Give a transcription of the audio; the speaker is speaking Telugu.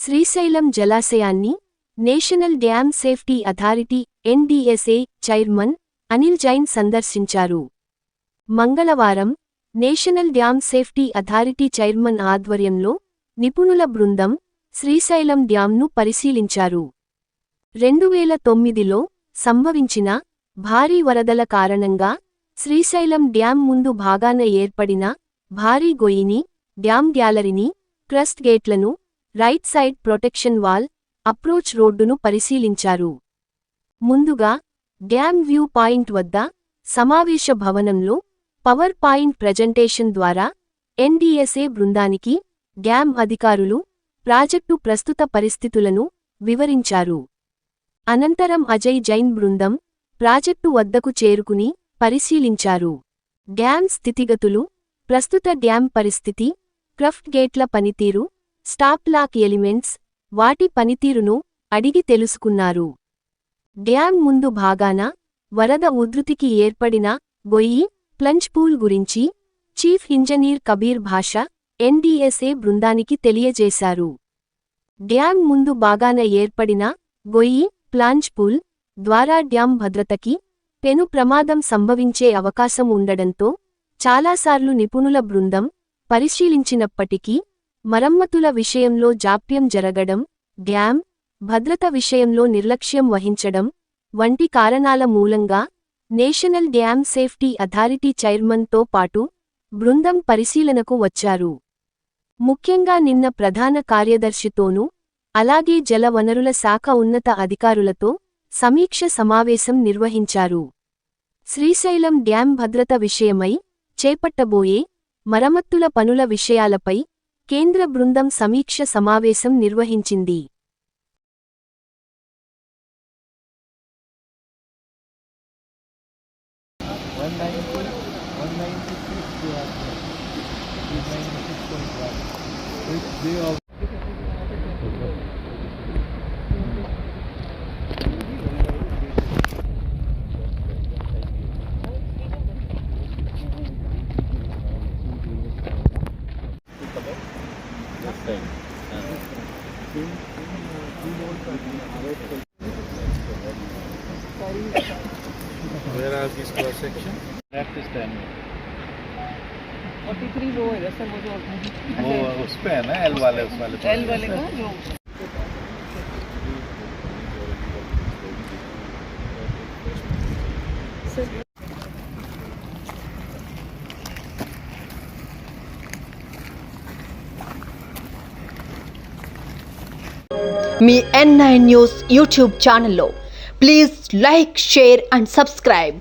శ్రీశైలం జలాశయాన్ని National Dam Safety Authority (NDSA) chairman Anil Jain సందర్శించారు. మంగళవారం National Dam Safety Authority chairman ఆధ్వర్యంలో నిపుణుల బృందం శ్రీశైలం డ్యాంను పరిశీలించారు. 2009లో సంభవించిన భారీ వరదల కారణంగా శ్రీశైలం డ్యాం ముందు భాగాన ఏర్పడిన భారీ గొయ్యిని, డ్యాం గ్యాలరీని, క్రస్ట్ గేట్లను, right side protection wall, approach రోడ్డును పరిశీలించారు. ముందుగా డ్యాం వ్యూ పాయింట్ వద్ద సమావేశ భవనంలో పవర్ పాయింట్ ప్రజెంటేషన్ ద్వారా NDSA బృందానికి డ్యాం అధికారులు ప్రాజెక్టు ప్రస్తుత పరిస్థితులను వివరించారు. అనంతరం అజయ్ జైన్ బృందం ప్రాజెక్టు వద్దకు చేరుకుని పరిశీలించారు. డ్యాం స్థితిగతులు, ప్రస్తుత డ్యాం పరిస్థితి, క్రఫ్ట్ గేట్ల పనితీరు, స్టాప్ లాక్ ఎలిమెంట్స్, వాటి పనితీరును అడిగి తెలుసుకున్నారు. డ్యాం ముందు భాగాన వరద ఉధృతికి ఏర్పడిన గొయ్యి, ప్లంజ్ పూల్ గురించి చీఫ్ ఇంజనీర్ కబీర్ భాషా NDSA బృందానికి తెలియజేశారు. డ్యాం ముందు భాగాన ఏర్పడిన గొయ్యి, ప్లాంజ్ పూల్ ద్వారా డ్యాం భద్రతకి పెను ప్రమాదం సంభవించే అవకాశం ఉండడంతో చాలాసార్లు నిపుణుల బృందం పరిశీలించినప్పటికీ మరమ్మతుల విషయంలో జాప్యం జరగడం, డ్యాం భద్రత విషయంలో నిర్లక్ష్యం వహించడం వంటి కారణాల మూలంగా నేషనల్ డ్యామ్ సేఫ్టీ అథారిటీ చైర్మన్తో పాటు బృందం పరిశీలనకు వచ్చారు. ముఖ్యంగా నిన్న ప్రధాన కార్యదర్శితోనూ అలాగే జల వనరుల శాఖ ఉన్నత అధికారులతో సమీక్ష సమావేశం నిర్వహించారు. శ్రీశైలం డ్యాం భద్రత విషయమై చేపట్టబోయే మరమ్మతుల పనుల విషయాలపై కేంద్ర బృందం సమీక్ష సమావేశం నిర్వహించింది. Where are these cross section? Left is 10. 43 रो है सर, वो जो वो उस पे है ना, L वाले L वाले का जो మీ N9 న్యూస్ యూట్యూబ్ ఛానల్లో please like, share and subscribe.